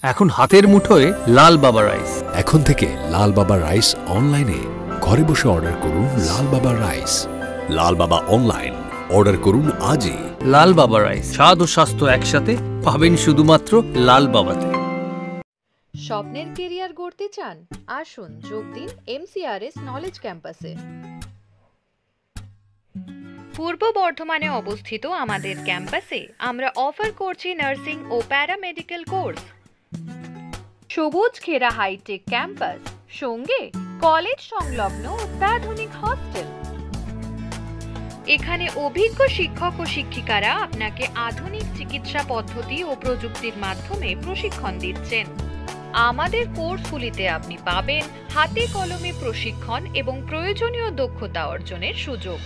এখন হাতের মুঠোয় লাল বাবা রাইস। এখন থেকে লাল বাবা রাইস অনলাইনে ঘরে বসে অর্ডার করুন। লাল বাবা রাইস, লাল বাবা অনলাইন, অর্ডার করুন আজই। লাল বাবা রাইস, স্বাদ ও স্বাস্থ্য একসাথে পাবেন শুধুমাত্র লাল বাবাতে। স্বপ্নের কেরিয়ার গড়তে চান? আসুন যোগ দিন MCRS নলেজ ক্যাম্পাসে। পূর্ব বর্ধমানে অবস্থিত আমাদের ক্যাম্পাসে আমরা অফার করছি নার্সিং ও প্যারামেডিক্যাল কোর্স। সবুজ ঘেরা হাইটেক ক্যাম্পাস, সঙ্গে কলেজ সংলগ্ন অত্যাধুনিক হস্টেল। এখানে অভিজ্ঞ শিক্ষক ও শিক্ষিকারা আপনাকে আধুনিক চিকিৎসা পদ্ধতি ও প্রযুক্তির মাধ্যমে প্রশিক্ষণ দিচ্ছেন। আমাদের কোর্সগুলিতে আপনি পাবেন হাতে কলমে প্রশিক্ষণ এবং প্রয়োজনীয় দক্ষতা অর্জনের সুযোগ।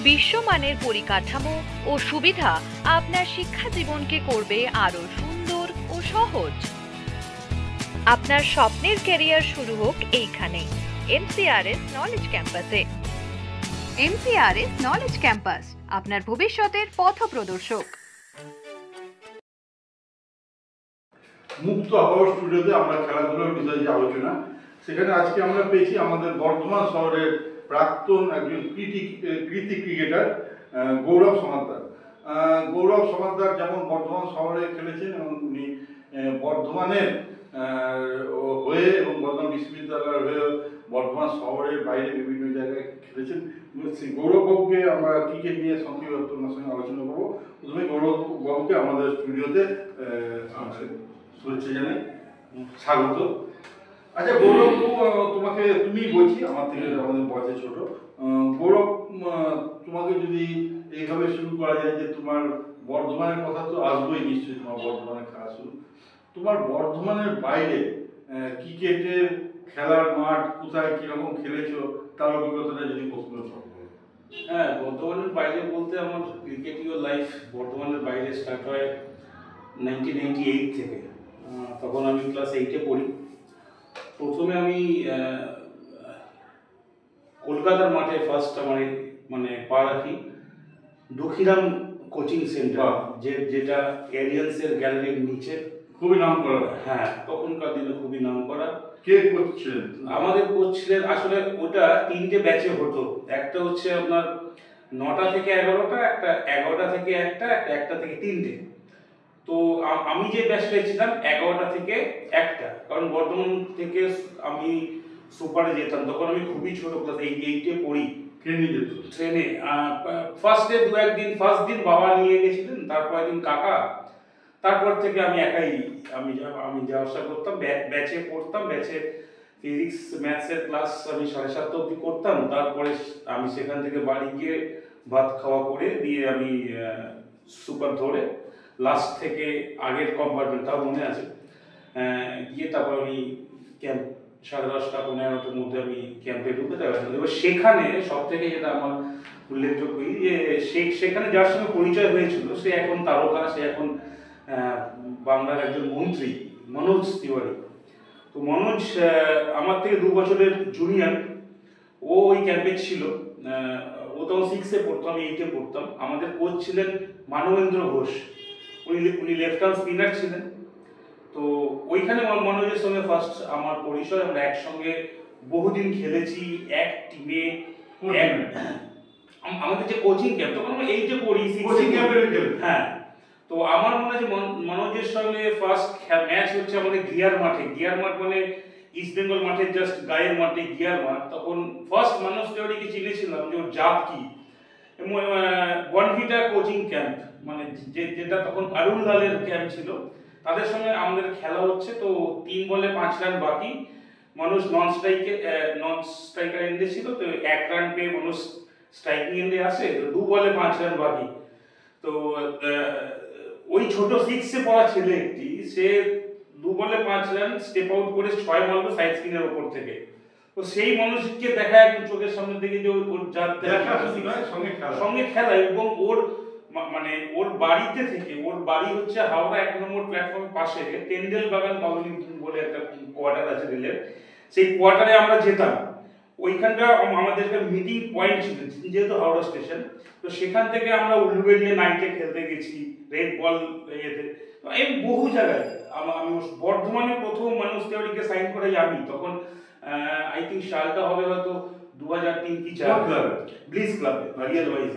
বিশ্বমানের পরিকাঠামো ও সুবিধা আপনার শিক্ষা জীবনকে করবে আরো সুন্দর ও সহজ। আপনার স্বপ্নের ক্যারিয়ার শুরু হোক এইখানে, MCRS নলেজ ক্যাম্পাসে। MCRS নলেজ ক্যাম্পাস, আপনার ভবিষ্যতের পথপ্রদর্শক। মুক্ত আবহাওয়া স্টুডিওতে আমরা খেলাধুলার বিষয়ে যে আলোচনা, সেখানে আজকে আমরা পেয়েছি আমাদের বর্ধমান শহরের প্রাক্তন একজন কৃতি ক্রিকেটার গৌরব সমাদ্দার। গৌরব সমাদ্দার যেমন বর্ধমান শহরে খেলেছেন এবং উনি বর্ধমানের হয়ে এবং বর্ধমান বিশ্ববিদ্যালয়ের হয়ে বর্ধমান শহরের বাইরে বিভিন্ন জায়গায় খেলেছেন। সেই গৌরববাবুকে আমরা ক্রিকেট নিয়ে সংক্ষিপ্ত সঙ্গে আলোচনা করবো। প্রথমে গৌরববাবুকে আমাদের স্টুডিওতে শুভেচ্ছা জানাই, স্বাগত। আচ্ছা গৌরব, তোমাকে তুমি বলছি, আমার থেকে আমাদের বয়সে ছোট। গৌরব, তোমাকে যদি এইভাবে শুরু করা যায় যে তোমার বর্ধমানের কথা তো আসবোই নিশ্চয়ই, তোমার বর্ধমানের খেলা শুরু, তোমার বর্ধমানের বাইরে ক্রিকেটের খেলার মাঠ কোথায় কিরকম খেলেছো তার অভিজ্ঞতাটা যদি প্রশ্ন থাকো। হ্যাঁ, বর্ধমানের বাইরে বলতে আমার ক্রিকেটীয় লাইফ বর্ধমানের বাইরে স্টার্ট হয় 1998 থেকে। তখন আমি ক্লাস 8-এ পড়ি। প্রথমে আমি কলকাতার মাঠে ফার্স্ট আমার মানে পা রাখি দক্ষিণাম কোচিং সেন্টার, যেটা এরিয়ান্সের গ্যালারির নিচে, খুবই নাম করা। হ্যাঁ, তখনকার দিনে খুবই নাম করা। কে কোচ ছিলেন? আমাদের কোচ ছিলেন, আসলে ওটা 3টে ব্যাচে হতো। একটা হচ্ছে আপনার 9টা থেকে 11টা, একটা 11টা থেকে 1টা, একটা 1টা থেকে 3টে। তো আমি যে ব্যাচটায় ছিলাম 11টা থেকে 1টা, কারণ বর্ধমান থেকে আমি সুপারে যেতাম। তখন আমি খুবই ছোট, ক্লাস 8-এ পড়ি। ট্রেনে ফার্স্ট দিন বাবা নিয়ে গেছিলেন, তারপরের দিন কাকা, তারপর থেকে আমি একাই আমি যাওয়া আসা করতাম। ব্যাচে পড়তাম, ব্যাচে ফিজিক্স ম্যাথসের ক্লাস আমি 7:30 অবধি করতাম। তারপরে আমি সেখান থেকে বাড়ি গিয়ে ভাত খাওয়া করে দিয়ে আমি সুপার ধরে লাস্ট থেকে আগের কম্পার্টমেন্টটাও মনে আছে গিয়ে তারপর আমি ক্যাম্প 10:30 পৌনে 11টার মধ্যে আমি ক্যাম্পে ঢুকে যাওয়া। এবার সেখানে সব থেকে যেটা আমার উল্লেখযোগ্য যে সেখানে যার সঙ্গে পরিচয় হয়েছিল সে এখন তারকা, সে এখন বাংলার একজন মন্ত্রী, মনোজ তিওয়ারি। তো মনোজ আমার থেকে 2 বছরের জুনিয়র। ও ওই ক্যাম্পে ছিল। ও তখন 6-এ পড়তো, আমি 8-এ পড়তাম। আমাদের কোচ ছিলেন মানবেন্দ্র ঘোষ, উনি লেফট আর্ম স্পিনার ছিলেন। তো ওইখানে মনোজের সঙ্গে ফার্স্ট আমার পরিচয়। আমরা একসঙ্গে বহুদিন খেলেছি এক টিমে। আমাদের যে কোচিং ক্যাম্প, তখন আমরা 8-এ পড়ি, 6 ক্যাম্পে। হ্যাঁ, তো আমার মনে হয় যে মনোজের সঙ্গে ফার্স্ট ম্যাচ হচ্ছে আমাদের গিয়ার মাঠে। গিয়ার মাঠ মানে ইস্ট বেঙ্গল মাঠের জাস্ট গায়ের মাঠে গিয়ার মাঠ। তখন ফার্স্ট মানুষ তিওয়ারিকে চিনেছিলাম যে ওর জাত কি, এবং বনভিটা কোচিং ক্যাম্প মানে যেটা তখন অরুণ লালের ক্যাম্প ছিল, তাদের সঙ্গে আমাদের খেলা হচ্ছে। তো 3 বলে 5 রান বাকি, মানুষ নন স্ট্রাইকার এন্ডে ছিল। তো 1 রান পেয়ে মানুষ স্ট্রাইকিং এন্ডে আসে। তো 2 বলে 5 রান বাকি। তো ওই ছোট 6-এ পড়া ছেলে একটি, সে 2 বলে 5 রান স্টেপ আউট করে 6 মারলো সাইড স্ক্রিনের ওপর থেকে। তো সেই মানুষকে দেখা একদম চোখের সামনে থেকে যে ওর সঙ্গে খেলা, এবং ওর মানে ওর বাড়িতে থেকে, ওর বাড়ি হচ্ছে হাওড়া 1 নম্বর প্ল্যাটফর্মের পাশে টেন্ডেল বাগান কলোনি বলে একটা কোয়ার্টার আছে রেলের, সেই কোয়ার্টারে আমরা যেতাম। ওইখানটা আমাদের একটা মিটিং পয়েন্ট ছিল, যেহেতু হাওড়া স্টেশন। তো সেখান থেকে আমরা উলুবেড়িয়া নাইটে খেলতে গেছি, রেড বল ইয়েতে। তো এই বহু জায়গায় আমি বর্ধমানে প্রথম মানুষ তেওয়ারিকে সাইন করাই আমি, তখন আই থিঙ্ক সালটা হবে হয়তো 2003 কি 4 ব্লিজ ক্লাবে রিয়েল ওয়াইজ।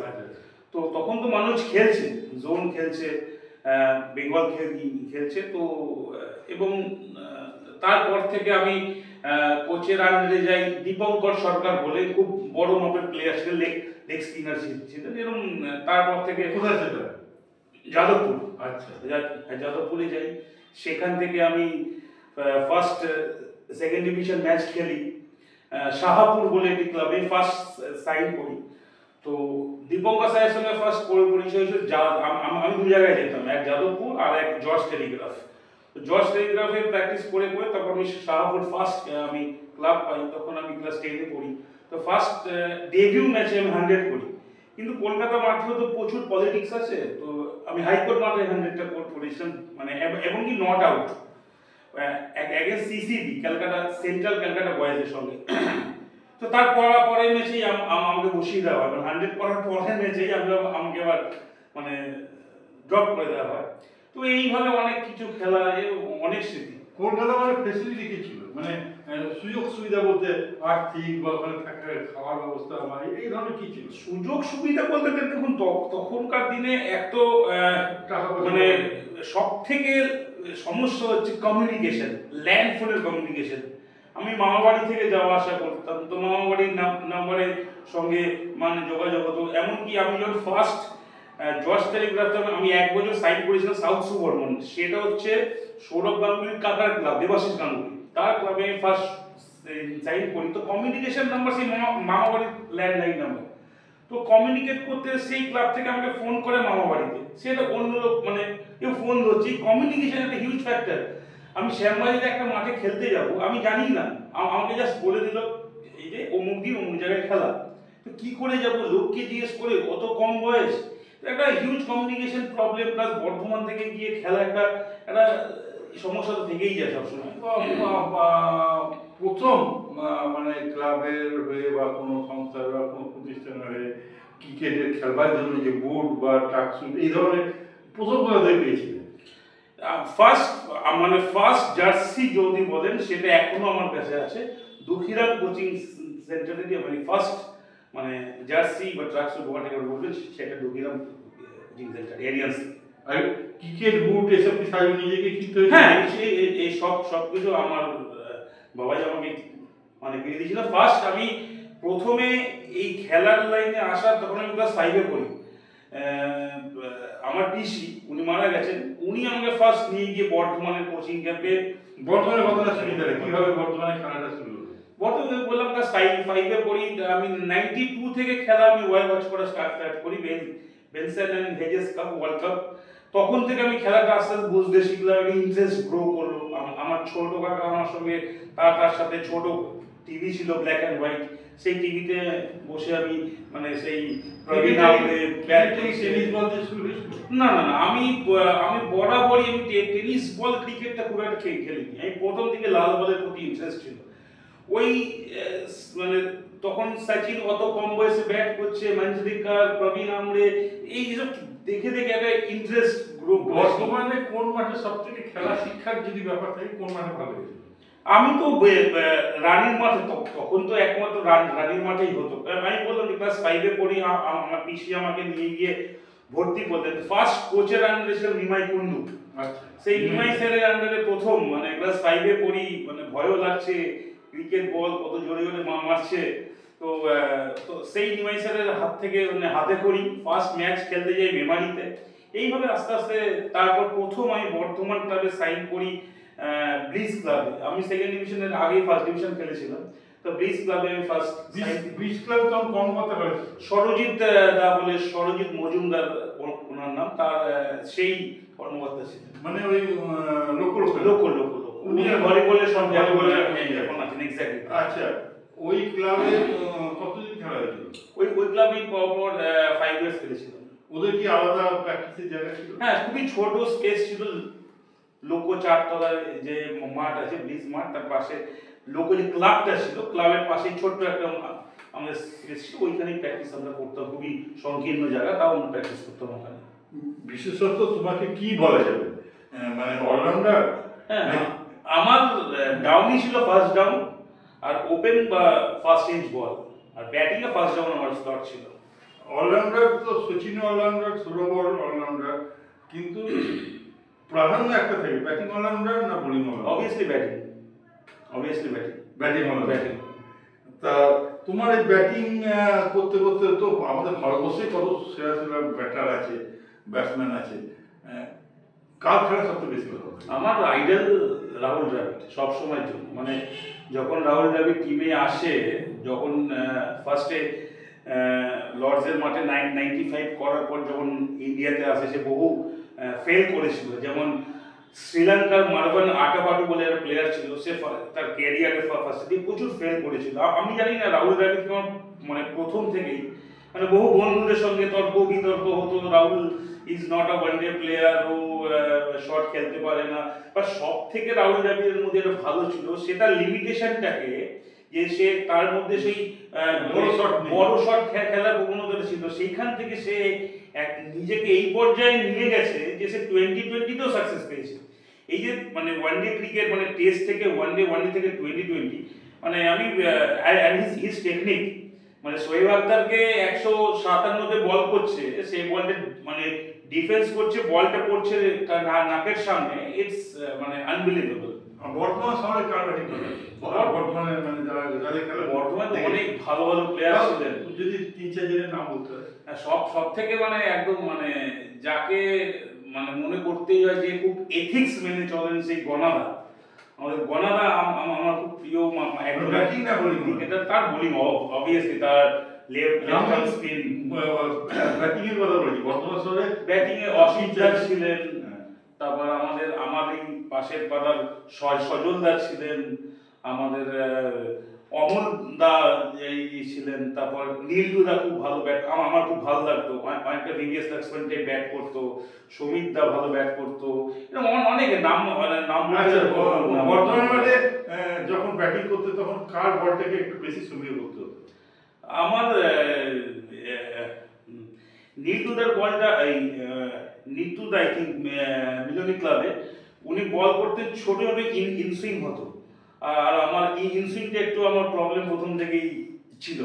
তো তখন তো মানুষ খেলছে, জোন খেলছে, বেঙ্গল খেলছে। তো এবং তারপর থেকে আমি কোচের আন্ডারে যাই। দীপঙ্কর সরকার বলে খুব বড় মাপের প্লেয়ার ছিলেন, লেগ স্পিনার ছিলেন। এরকম তারপর থেকে কোথায় সেটা? যাদবপুর। আচ্ছা, যাদবপুরে যাই। সেখান থেকে আমি ফার্স্ট সেকেন্ড ডিভিশন ম্যাচ খেলি শাহাপুর বলে একটি ক্লাবে, ফার্স্ট সাইন করি। তো দীপঙ্কর স্যারের সঙ্গে ফার্স্ট পরিচয় হয়েছিল। আমি দু জায়গায় যেতাম, এক যাদবপুর আর এক জর্জ টেলিগ্রাফ। তো জর্জ টেলিগ্রাফে প্র্যাকটিস করে তারপর আমি শাহাপুর ফার্স্ট আমি ক্লাব পাই, তখন আমি ক্লাস 10-এ পড়ি। তো ফার্স্ট ডেবিউ ম্যাচে আমি 100 করি। কিন্তু কলকাতা মাঠেও তো প্রচুর পলিটিক্স আছে, তো আমি হাইকোর্ট মাঠে 100টা করেছিলাম, মানে এবং কি not out against CCB Calcutta, central Calcutta বয়েজের সঙ্গে। তো তার পরের ম্যাচেই আমাকে বসিয়ে দেওয়া হয়, মানে 100 করার পরের ম্যাচেই আমাকে আবার মানে ড্রপ করে দেওয়া হয়। তো এইভাবে অনেক কিছু খেলা, অনেক স্মৃতি। কলকাতা মানে ফেসিলিটি কি ছিল, মানে সুযোগ সুবিধা বলতে আর্থিক বা ওখানে থাকার খাওয়ার ব্যবস্থা মানে এই ধরনের কি ছিল? সুযোগ সুবিধা বলতে দেখুন, তখনকার দিনে এক তো টাকা পয়সা মানে সব থেকে সমস্যা হচ্ছে কমিউনিকেশন, ল্যান্ড ফোনের কমিউনিকেশন। আমি মামা বাড়ি থেকে যাওয়া আসা করতাম, তো মামা বাড়ির নাম্বারের সঙ্গে মানে যোগাযোগ হতো। এমনকি আমি যখন ফার্স্ট জর্জ টেলিগ্রাফে আমি 1 বছর সাইন করেছিলাম সাউথ সুবর্মন, সেটা হচ্ছে সৌরভ গাঙ্গুলির কাকার ক্লাব, দেবাশিস গাঙ্গুলি, তার ক্লাবে আমি ফার্স্ট সাইন করি। তো কমিউনিকেশন নাম্বার সেই মামা বাড়ির ল্যান্ডলাইন নাম্বার। তো কমিউনিকেট করতে সেই ক্লাব থেকে আমাকে ফোন করে মামা বাড়িতে, সেটা অন্য লোক মানে কেউ ফোন ধরছে। কমিউনিকেশন একটা হিউজ ফ্যাক্টর। আমি শ্যামবাজারে একটা মাঠে খেলতে যাব, আমি জানি না, আমাকে জাস্ট বলে দিল এই যে অমুক দিন অমুক জায়গায় খেলা। তো কি করে যাব, লোককে জিজ্ঞেস করে, অত কম বয়স, একটা huge communication problem. Plus Bardhaman থেকে গিয়ে খেলা একটা সমস্যা তো থেকেই যায় সবসময়। প্রথম মানে ক্লাবের হয়ে বা কোনো সংস্থার বা কোনো প্রতিষ্ঠানের হয়ে ক্রিকেটের খেলবার জন্য যে বুট বা ট্রাকস্যুট এই ধরনের প্রথম কোথা থেকে পেয়েছিলেন? ফার্স্ট জার্সি যদি বলেন, সেটা এখনো আমার কাছে আছে। দুখিরাম কোচিং সেন্টারে দিয়ে মানে ফার্স্ট মানে জার্সি বা ট্রাকস্যুট হোয়াট এভার বলবেন, সেটা দুখিরাম কোচিং সেন্টার এরিয়ান্স। আর ক্রিকেট বুট এসব কি সারা নিজেকে কিনতে হয়েছে? হ্যাঁ, এই সব কিছু আমার বাবাই আমাকে মানে কিনে দিয়েছিল। ফার্স্ট আমি প্রথমে এই খেলার লাইনে আসা তখন আমি ক্লাস 5-এ পড়ি। আমার পিসি উনি মারা গেছেন, উনি আমাকে ফার্স্ট নিয়ে গিয়ে বর্ধমানের কোচিং ক্যাম্পে। বর্তমানে কথাটা শুনি তাহলে কিভাবে বর্তমানে খেলাটা শুরু হলো? বর্তমানে বললাম ক্লাস 5-এ পড়ি। আমি 92 থেকে খেলা আমি ওয়াচ করা স্টার্ট করি, Benson and Hedges cup, world cup. তখন থেকে আমি খেলাটা আস্তে আস্তে বুঝতে শিখলাম, একটা ইন্টারেস্ট গ্রো করলো। আমার ছোট কাকা আমার সঙ্গে, তার সাথে ছোট টিভি ছিল ব্ল্যাক অ্যান্ড হোয়াইট, সেই টিভিতে বসে আমি মানে সেই টেনিস বল দিয়ে শুরু হয়েছিল? না, আমি বরাবরই আমি টেনিস বল ক্রিকেটটা খুব একটা খেলিনি। আমি প্রথম থেকে লাল বলের প্রতি ইন্টারেস্ট ছিল। ওই মানে তখন সচিন অত কম বয়সে ব্যাট করছে, মঞ্জরিকার, প্রবীণ আমরে, এই যেসব দেখে একটা ইন্টারেস্ট গ্রো। বর্তমানে কোন মাঠে সব থেকে খেলা শিক্ষার যদি ব্যাপার থাকে কোন মাঠে ভালো হয়েছে? আমি তো রানীর মাঠে, তখন তো একমাত্র রানীর মাঠেই হতো। আমি বললাম ক্লাস 5-এ পড়ি, আমার পিসি আমাকে নিয়ে গিয়ে ভর্তি করলেন। ফার্স্ট কোচের আন্ডারে ছিলাম নিমাই কুন্ডু। আচ্ছা, সেই নিমাই স্যারের আন্ডারে প্রথম মানে ক্লাস 5-এ পড়ি, মানে ভয়ও লাগছে, ক্রিকেট বল কত জোরে জোরে মারছে। তো সেই নিমাই স্যারের হাত থেকে মানে হাতে করি, ফার্স্ট ম্যাচ খেলতে যাই মেমারিতে। এইভাবে আস্তে আস্তে তারপর প্রথম আমি বর্ধমান ক্লাবে সাইন করি ব্লিজ ক্লাবে। আমি সেকেন্ড ডিভিশনের আগে ফার্স্ট ডিভিশন খেলেছিলাম, তো ব্লিজ ক্লাবে আমি ফার্স্ট। ব্রিজ ক্লাব তো কম কথা বলে সরজিৎ দা বলে, সরজিৎ মজুমদার ওনার নাম, তার সেই কর্মকর্তা ছিলেন, মানে ওই লোকল উনি ভলিবলের সঙ্গে এখন আছেন এক্স্যাক্টলি। আচ্ছা, ওই ক্লাবে কতদিন খেলা হয়েছিল? ওই ক্লাবে পরপর 5 ইয়ার্স খেলেছিলাম। ওদের কি আলাদা প্র্যাকটিসের জায়গা ছিল? হ্যাঁ, খুবই ছোট স্পেস ছিল। লোক 4 তলার যে মাঠ আছে ব্লিজ মাঠ, তার পাশে লোক যে ক্লাবটা ছিল, ক্লাবের পাশেই ছোট্ট একটা আমাদের স্পেস ছিল, ওইখানেই প্র্যাকটিস আমরা করতাম। খুবই সংকীর্ণ জায়গা, তাও আমরা প্র্যাকটিস করতাম ওখানে। বিশেষত তোমাকে কি বলা যাবে মানে অলরাউন্ডার? হ্যাঁ, আমার ডাউনই ছিল ফার্স্ট ডাউন, আর ওপেন বা ফার্স্ট রেঞ্জ বল, আর ব্যাটিংয়ে ফার্স্ট ডাউন আমার স্লট ছিল। অলরাউন্ডার তো সচিন অলরাউন্ডার, সৌরভ অলরাউন্ডার, কিন্তু প্রাধান্য একটা থাকে, ব্যাটিং অলরাউন্ডার না bowling allrounder? Obviously batting, obviously batting. Batting allrounder. Batting. তা তোমার এই ব্যাটিং করতে করতে তো আমাদের ভারতবর্ষে কত সেরা সেরা ব্যাটার আছে, ব্যাটসম্যান আছে, কার খেলা সবচেয়ে বেশি ভালো? আমার আইডল রাহুল দ্রাবিড় সব সময়ের জন্য। মানে যখন রাহুল দ্রাবিড় টিমে আসে, যখন ফার্স্টে লর্ডসের মাঠে 95 করার পর যখন ইন্ডিয়াতে আসে, সে বহু ফেল করেছিল। যেমন শ্রীলঙ্কার মারভান আটাপাটু বলে একটা প্লেয়ার ছিল, সে তার ক্যারিয়ারের ফার্স্টে দিয়ে প্রচুর ফেল করেছিল। আমি জানি না রাহুল দ্রাবিড় কেমন, মানে প্রথম থেকেই মানে বহু বন্ধুদের সঙ্গে তর্ক বিতর্ক হতো, Rahul is not a one day player, ও শট খেলতে পারে না। বা সব থেকে রাহুল দ্রাবিড়ের মধ্যে একটা ভালো ছিল সেটা লিমিটেশনটাকে, যে সে তার মধ্যে সেই বড় শট খেলার প্রবণতা ছিল, সেইখান থেকে সে নিজেকে এই পর্যায়ে নিয়ে গেছে যে সে 2020-তেও সাকসেস পেয়েছে। এই যে মানে ওয়ান ডে ক্রিকেট, মানে টেস্ট থেকে ওয়ান ডে থেকে 2020, মানে আমি হিজ টেকনিক, মানে শোয়েব আখতারকে 157তে বল করছে, সেই বলটা মানে ডিফেন্স করছে, বলটা পড়ছে তার নাকের সামনে, ইটস মানে আনবিলিভেবল। বর্তমান সময়ে কার ব্যাটিং করে? বর্তমানে মানে যারা খেলে বর্তমানে অনেক ভালো ভালো প্লেয়ার ছিলেন, যদি 3-4 জনের নাম বলতে হয়। সব থেকে মানে একদম মানে যাকে মানে মনে করতেই হয় যে খুব এথিক্স মেনে চলেন, সেই গনাদা। আমাদের গনাদা আমার খুব প্রিয় একজন ব্যাটিং না বোলিং? ক্রিকেটার। তার বোলিং অবভিয়াসলি, তার লেফট আর্ম স্পিন। ব্যাটিং এর কথা বলছি, বর্তমান সময়ে ব্যাটিং এ অসিত দাস ছিলেন, তারপর আমার এই পাশের পাড়ার সজল দাস ছিলেন, আমাদের অমর দা এই ছিলেন, তারপর নীলটু দা খুব ভালো ব্যাট, আমার খুব ভালো লাগতো, অনেকটা ভিভিএস লক্ষ্মণ টাইপ ব্যাট করতো, সমিত দা ভালো ব্যাট করতো, এরকম অনেকের নাম নাম। বর্তমানে মানে যখন ব্যাটিং করতে তখন কার বলটাকে একটু বেশি সুবিধা করতে হতো? আমার নীলটুদার বলটা, এই নীলটুদা আই থিঙ্ক মিলনী ক্লাবে উনি বল করতে ছোট ছোট ইনসুইং হতো, আর আমার এই ইনসুইংটা একটু আমার প্রবলেম প্রথম থেকেই ছিল।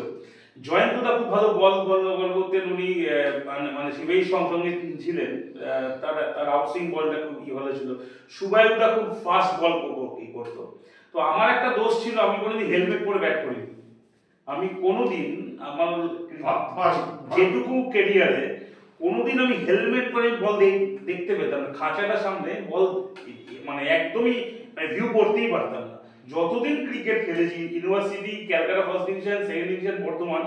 জয়ন্তদা খুব ভালো বল করতেন, উনি মানে শিবেই সঙ্গে ছিলেন, তার আউটসুইং বলটা খুব ভালো ছিল। সুবায়ুদা খুব ফাস্ট বল করতো। তো আমার একটা দোষ ছিল, আমি কোনোদিন হেলমেট পরে ব্যাট করিনি। আমি কোনোদিন আমার যেটুকু ক্যারিয়ারে কোনোদিন আমি হেলমেট পরে বল দেখতে পেতাম না, খাঁচাটার সামনে বল মানে একদমই ভিউ করতেই পারতাম না। যতদিন ক্রিকেট খেলেছি, university, Calcutta first division, second division, Bardhaman,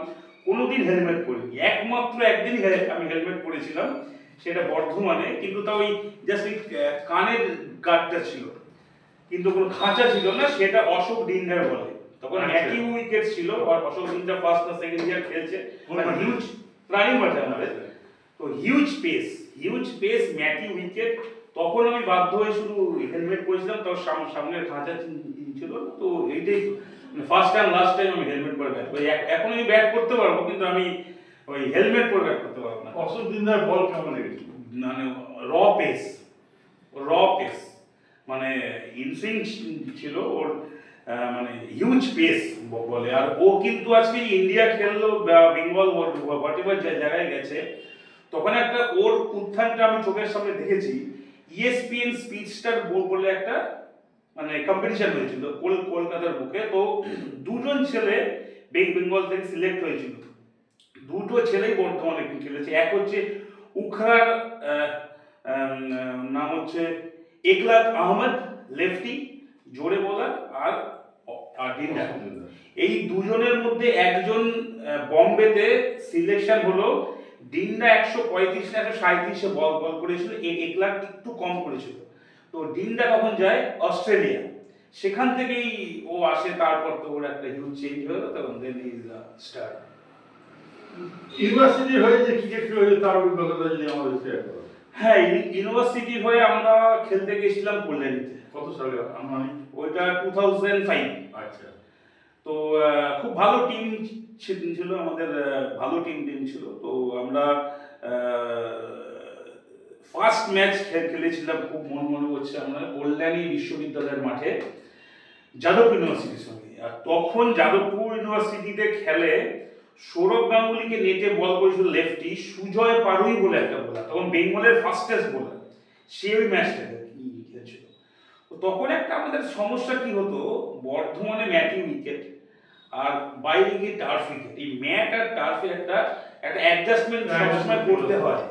কোনোদিন হেলমেট পরিনি। একমাত্র একদিন আমি হেলমেট পরেছিলাম, সেটা বর্ধমানে, কিন্তু তাও ওই জাস্ট ওই কানের গার্ডটা ছিল, কিন্তু কোনো খাঁচা ছিল না। সেটা অশোক ডিন্ডার বলে, তখন একই উইকেট ছিল, আর অশোক ডিন্ডার ফার্স্ট না সেকেন্ড ইয়ার খেলছে, হিউজ প্রাণী মাঠে আমাদের, তো হিউজ পেস ম্যাটি উইকেট। তখন আমি বাধ্য হয়ে শুধু হেলমেট পরেছিলাম, তার সামনের খাঁচা ছিল। তো এইটাই ফার্স্ট টাইম লাস্ট টাইম আমি হেলমেট পরে ব্যাট করি। এখন আমি ব্যাট করতে পারবো, কিন্তু আমি ওই হেলমেট পরে ব্যাট করতে পারবো না। অশোক দিনদার বল কেমন লেগেছিল? মানে র পেস, মানে ইনসুইং ছিল ওর, মানে হিউজ পেস বলে। আর ও কিন্তু আজকে ইন্ডিয়া খেললো, বেঙ্গল হোয়াট এভার জায়গায় গেছে, তখন একটা ওর উত্থানটা আমি চোখের সামনে দেখেছি। ESPN স্পিচ স্টার বলে একটা মানে কম্পিটিশন হয়েছিল কলকাতার বুকে। তো দুজন ছেলে বেঙ্গল থেকে সিলেক্ট হয়েছিল, দুটো ছেলেই বর্তমানে খেলেছে। এক হচ্ছে উখরার নাম হচ্ছে একলাক আহমদ, লেফটি জোরে বোলার, আর ডিন্ডা। এই দুজনের মধ্যে একজন বম্বেতে সিলেকশন হলো, ডিন্ডা 135 না 137 বল করেছিল, একলাক একটু কম করেছিল। তো ডিন্ডা তখন যায় অস্ট্রেলিয়া, সেখান থেকেই ও আসে। তারপর তো ওর একটা হিউজ চেঞ্জ হলো, তখন দেন ইজ দ্য স্টার। ইউনিভার্সিটি হয়ে যে ক্রিকেট খেলে তার অভিজ্ঞতা যদি আমাদের শেয়ার করো। হ্যাঁ, ইউনিভার্সিটি হয়ে আমরা খেলতে গেছিলাম কল্যাণীতে। কত সালে? মানে ওইটা 2005। আচ্ছা। তো খুব ভালো টিম ছিল আমাদের, ভালো টিম ছিল। তো আমরা ফার্স্ট ম্যাচ খেলেছিলাম, খুব মনে করছে আমরা কল্যাণী বিশ্ববিদ্যালয়ের মাঠে যাদবপুর ইউনিভার্সিটির সঙ্গে। আর তখন যাদবপুর ইউনিভার্সিটিতে খেলে সৌরভ গাঙ্গুলিকে নেটে বল করেছিল লেফটি সুজয় পারুই বলে একটা বোলার, তখন বেঙ্গলের ফাস্টেস্ট বোলার, সে ওই ম্যাচটাকে খেলেছিল। তখন একটা আমাদের সমস্যা কি হতো, বর্ধমানে ম্যাটি উইকেট আর বাইরে গিয়ে টার্ফ উইকেট, এই ম্যাট আর টার্ফের একটা অ্যাডজাস্টমেন্ট সবসময় করতে হয়।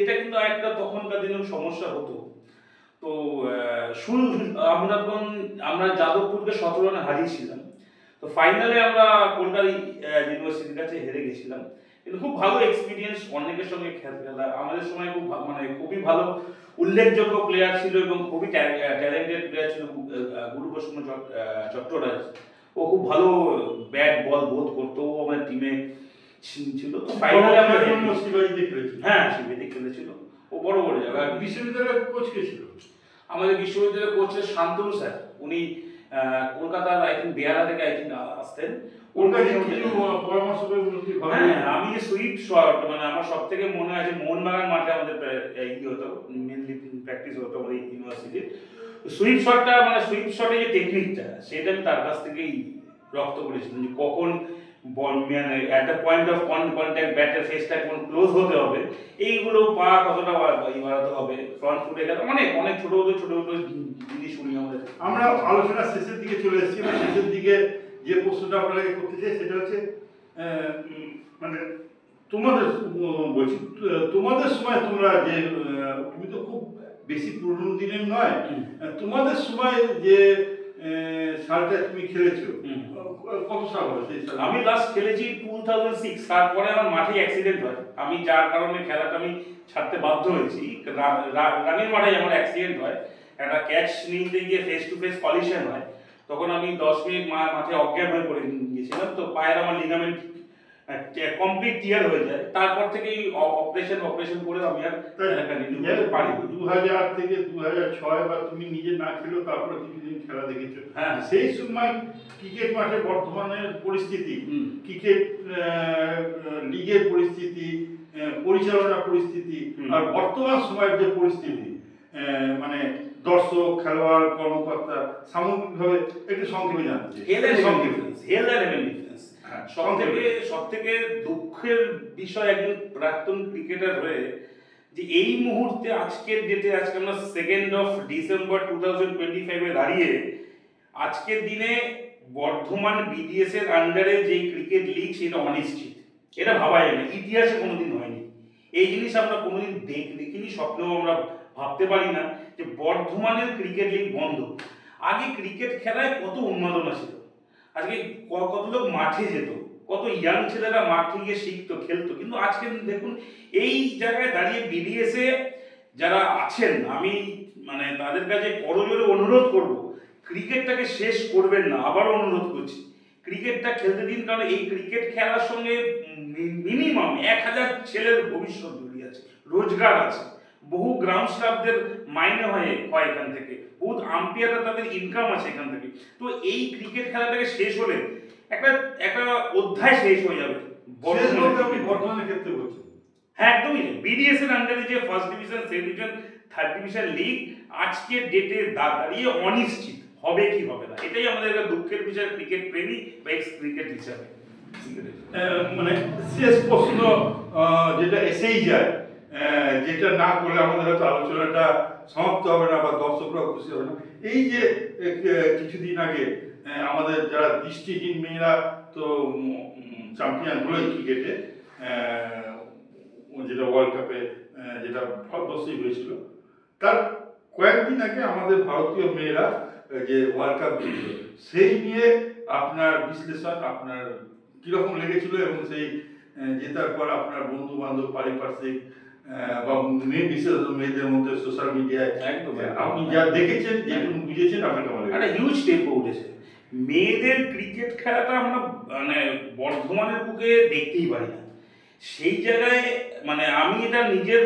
এটা কিন্তু একটা তখনকার দিনের সমস্যা হতো। তো আমরা যাদবপুরকে 17 রানে হারিয়েছিলাম। তো ফাইনালে আমরা কলকাতা ইউনিভার্সিটির কাছে হেরে গেছিলাম, কিন্তু খুব ভালো এক্সপিরিয়েন্স, অনেকের সঙ্গে খেলা। আমাদের সময় খুব খুবই ভালো উল্লেখযোগ্য প্লেয়ার ছিল এবং খুবই ট্যালেন্টেড প্লেয়ার ছিল গুরুপ্রসন্ন চট্টরাজ। ও খুব ভালো ব্যাট বল বোধ করতো, ও আমার টিমে ছিল। তো ফাইনালে আমরা শিবাজিতে খেলেছি। হ্যাঁ, শিবাজিতে খেলেছিল। ও বড় জায়গা। বিশ্ববিদ্যালয়ের কোচ কে ছিল? আমাদের বিশ্ববিদ্যালয়ের কোচ ছিল শান্তনু স্যার। উনি কলকাতার বেহালা থেকে আসতেন। হ্যাঁ, আমি যে সুইপ শট, আমার সব থেকে মনে আছে মোহনবাগান মাঠে আমাদের হতো, মেনলি প্র্যাকটিস হতো আমাদের ইউনিভার্সিটির। সুইপ শটটা সুইপ শটের যে টেকনিকটা, সেটা আমি তার কাছ থেকেই রপ্ত করেছিলাম, যে কখন at the point of contact ব্যাটের ফেসটা কোন ক্লোজ হতে হবে, এইগুলো পা কতটা বাড়াতে হবে, ফ্রন্ট ফুটে অনেক ছোট জিনিস শুনি আমাদের। আমরা আলোচনা শেষের দিকে চলে এসেছি। শেষের দিকে যে প্রশ্নটা আপনাকে করতে চাই সেটা হচ্ছে তোমাদের সময় তোমরা যে তুমি তো খুব বেশি পুরনো দিনের নয়, তোমাদের সময় যে সালটা তুমি খেলেছো কত সাল হবে সেই সাল? আমি লাস্ট খেলেছি 2006। তারপরে আমার মাঠে অ্যাক্সিডেন্ট হয়, আমি যার কারণে খেলাটা আমি ছাড়তে বাধ্য হয়েছি। রানির মাঠে আমার অ্যাক্সিডেন্ট হয়, একটা ক্যাচ নিতে গিয়ে ফেস টু ফেস কলিশন হয়। তখন আমি 10 মিনিট মাঠে অজ্ঞান হয়ে পড়ে গিয়েছিলাম। তো পায়ের আমার লিগামেন্ট কমপ্লিট টিয়ার হয়ে যায়। তারপর থেকেই অপারেশন করে আমি আর পারি। 2000 থেকে 2006 বা তুমি নিজে না খেলেও তারপরে কিছুদিন খেলা দেখেছো। হ্যাঁ, সেই সময় ক্রিকেট মাঠে বর্তমানের পরিস্থিতি, ক্রিকেট লিগের পরিস্থিতি, পরিচালনার পরিস্থিতি আর বর্তমান সময়ের যে পরিস্থিতি, দর্শক, খেলোয়াড়, কর্মকর্তা, সামগ্রিকভাবে একটু সংক্ষেপে জানতে সব থেকে দুঃখের বিষয় একজন প্রাক্তন ক্রিকেটার হয়ে, যে এই মুহূর্তে আজকের ডেটে, আজকে আমরা 2 ডিসেম্বর 2025 দাঁড়িয়ে, আজকের দিনে বর্ধমান বিডিএস এর আন্ডারে যে ক্রিকেট লিগ সেটা অনিশ্চিত। এটা ভাবা যায় না, ইতিহাসে কোনোদিন হয়নি। এই জিনিস আমরা কোনোদিন দেখিনি, স্বপ্নেও আমরা ভাবতে পারি না যে বর্ধমানের ক্রিকেট লিগ বন্ধ। আগে ক্রিকেট খেলায় কত উন্মাদনা ছিল, আজকে কত লোক মাঠে যেত, কত ইয়াং ছেলেরা মাঠে গিয়ে শিখতো, খেলতো। কিন্তু আজকে দেখুন, এই জায়গায় দাঁড়িয়ে বিডিএস এ যারা আছেন, আমি তাদের কাছে করজোরে অনুরোধ করব, ক্রিকেটটাকে শেষ করবেন না। আবার অনুরোধ করছি, ক্রিকেটটা খেলতে দিন, কারণ এই ক্রিকেট খেলার সঙ্গে মিনিমাম 1000 ছেলের ভবিষ্যৎ জড়িয়ে আছে, রোজগার আছে, বহু গ্রাউন্ড স্টাফদের মাইনে হয় এখান থেকে, বহুত আম্পায়াররা তাদের ইনকাম আছে এখান থেকে। তো এই ক্রিকেট খেলাটাকে শেষ হলে একটা অধ্যায় শেষ হয়ে যাবে বর্তমানের ক্ষেত্রে বলছি। হ্যাঁ, একদমই। বিডিএস এর আন্ডারে যে first division, second division, third division league আজকের ডেটে দাঁড়িয়ে অনিশ্চিত, হবে কি হবে না। এটাই আমাদের একটা দুঃখের বিষয়, ক্রিকেট প্রেমী বা এক্স ক্রিকেট হিসাবে। শেষ প্রশ্ন যেটা এসেই যায়, যেটা না করলে আমাদের হয়তো আলোচনাটা সমাপ্ত হবে না বা দর্শকরা খুশি হবে না। এই যে কিছুদিন আগে আমাদের যারা দৃষ্টিহীন মেয়েরা তো চ্যাম্পিয়ন হলো ক্রিকেটে, যেটা ওয়ার্ল্ড কাপে, যেটা ভারতবর্ষেই হয়েছিল, তার কয়েকদিন আগে আমাদের ভারতীয় মেয়েরা যে ওয়ার্ল্ড কাপ জিতল, সেই নিয়ে আপনার বিশ্লেষণ, আপনার কিরকম লেগেছিল, এবং সেই জেতার পর আপনার বন্ধু বান্ধব, পারিপার্শ্বিক বা বিশেষত মেয়েদের মধ্যে সোশ্যাল মিডিয়ায় আপনি যা দেখেছেন, যেটুকু বুঝেছেন, আপনার কেমন একটা হিউজ টেম্পো উঠেছে। মেয়েদের ক্রিকেট খেলাটা আমরা বর্ধমানের বুকে দেখতেই পারি না। সেই জায়গায় আমি এটা নিজের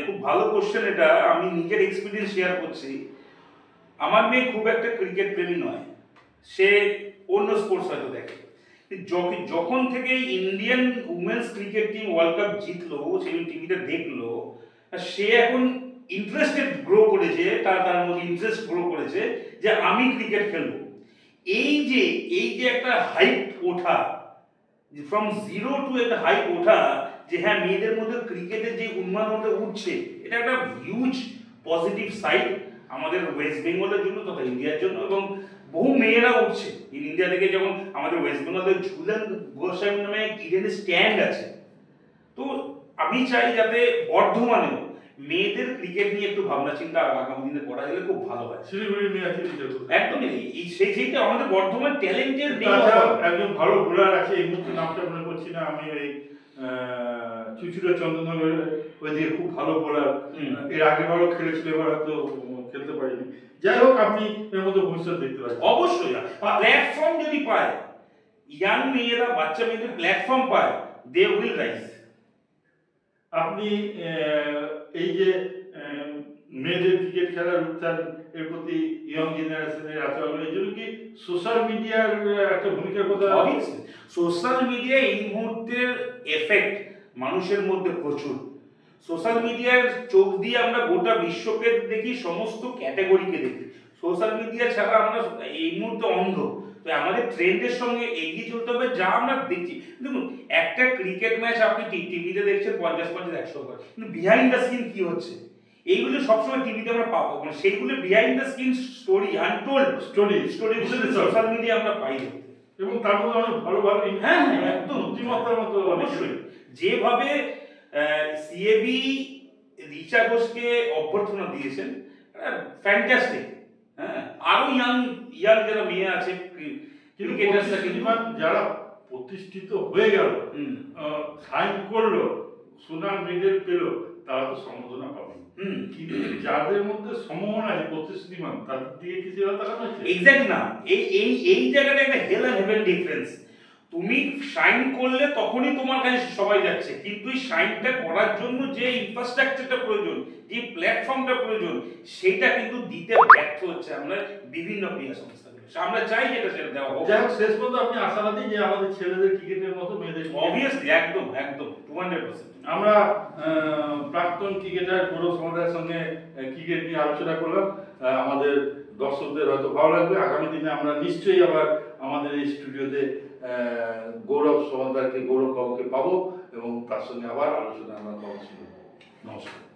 খুব ভালো কোশ্চেন, এটা আমি নিজের এক্সপিরিয়েন্স শেয়ার করছি। আমার মেয়ে খুব একটা ক্রিকেট প্রেমী নয়, সে অন্য স্পোর্টস হয়তো দেখে। যখন থেকে Indian women's cricket team world cup জিতলো, সে টিভিতে দেখলো, সে এখন ইন্টারেস্টেড গ্রো করেছে, তার মধ্যে ইন্টারেস্ট গ্রো করেছে যে আমি ক্রিকেট খেলবো। এই যে একটা হাইপ ওঠা, ফ্রম জিরো টু একটা হাইপ ওঠা, যে হ্যাঁ মেয়েদের মধ্যে ক্রিকেটের যে উন্মাদনটা উঠছে, এটা একটা হিউজ পজিটিভ সাইড আমাদের ওয়েস্ট বেঙ্গলের জন্য তথা ইন্ডিয়ার জন্য। এবং বহু মেয়েরা উঠছে ইন্ডিয়া থেকে, যেমন আমাদের ওয়েস্ট বেঙ্গলের ঝুলন গোস্বামী নামে ইডেনের স্ট্যান্ড আছে। তো আমি চাই যাতে বর্ধমানেও মেয়েদের ক্রিকেট নিয়ে একটু ভাবনা চিন্তা আগামী দিনে করা গেলে খুব ভালো হয়। শিলিগুড়ির মেয়ে আছে একদমই সেইটা আমাদের বর্ধমান ট্যালেন্টের একজন ভালো বোলার আছে, এই মুহূর্তে নামটা মনে করছি না আমি, ওই চুচুড়া চন্দননগরের ওইদিকে খুব ভালো বোলার, এর আগেবারও খেলেছিল, এবার হয়তো খেলতে পারিনি। যাই হোক, আপনি এর মধ্যে ভবিষ্যৎ দেখতে পাচ্ছেন। অবশ্যই প্ল্যাটফর্ম যদি পায়, ইয়াং মেয়েরা, বাচ্চা মেয়েদের প্ল্যাটফর্ম পায়, দে উইল রাইজ। আপনি এই যে মেয়েদের ক্রিকেট খেলার উত্থান, এর প্রতি ইয়ং জেনারেশনের এত আগ্রহ, এই জন্য কি সোশ্যাল মিডিয়ার একটা ভূমিকার কথা? সোশ্যাল মিডিয়া এই মুহূর্তের এফেক্ট মানুষের মধ্যে প্রচুর। সোশ্যাল মিডিয়ার চোখ দিয়ে আমরা গোটা বিশ্বকে দেখি, সমস্ত ক্যাটাগরিকে দেখি। সোশ্যাল মিডিয়া ছাড়া আমরা এই মুহূর্তে অন্ধ। তো আমাদের ট্রেন্ডের সঙ্গে এগিয়ে চলতে হবে, যা আমরা দেখছি। দেখুন, একটা ক্রিকেট ম্যাচ আপনি টিভিতে দেখছেন 50-100 করে, কিন্তু বিহাইন্ড দ্য সিন কি হচ্ছে এইগুলো সবসময় টিভিতে আমরা পাবো, মানে সেইগুলো behind the scene story, untold স্টোরিগুলো সোশ্যাল মিডিয়া আমরা পাই। এবং তার মধ্যে অনেক ভালো ভালো, হ্যাঁ একদম বুদ্ধিমত্তার মতো। অবশ্যই যেভাবে সিএবি রিচা ঘোষকে অভ্যর্থনা দিয়েছেন, ফ্যান্টাস্টিক। হ্যাঁ, আরো ইয়াং যারা মেয়ে আছে যারা প্রতিষ্ঠিত হয়ে গেল, সাইন করলো, সোনার মেডেল পেল, তারা তো সম্বোধনা পাবে। কিন্তু যাদের মধ্যে সম্ভাবনা আছে, প্রতিশ্রুতিমান, তাদের দিকে কি সেটা তাকানো হচ্ছে? এক্স্যাক্ট না। এই জায়গাটা একটা হেল এন্ড হেভেন ডিফারেন্স। তুমি শাইন করলে তখনই তোমার কাছে সবাই যাচ্ছে, কিন্তু এই শাইনটা করার জন্য যে ইনফ্রাস্ট্রাকচারটা প্রয়োজন, যে প্ল্যাটফর্মটা প্রয়োজন, সেটা কিন্তু দিতে ব্যর্থ হচ্ছে আমরা বিভিন্ন ক্রীড়া সংস্থাগুলো। আমরা চাই যেটা সেটা দেওয়া হোক। যাই হোক, শেষ পর্যন্ত আপনি আশাবাদী যে আমাদের ছেলেদের ক্রিকেটের মতো মেয়েদের? অবভিয়াসলি, একদম 200%। আমরা প্রাক্তন ক্রিকেটার গৌরব সমাদারের সঙ্গে ক্রিকেট নিয়ে আলোচনা করলাম। আমাদের দর্শকদের হয়তো ভালো লাগবে। আগামী দিনে আমরা নিশ্চয়ই আবার আমাদের এই স্টুডিওতে গৌরব সমাদারকে, গৌরব বাবুকে পাবো এবং তার সঙ্গে আবার আলোচনা আমরা পাবো। নমস্কার।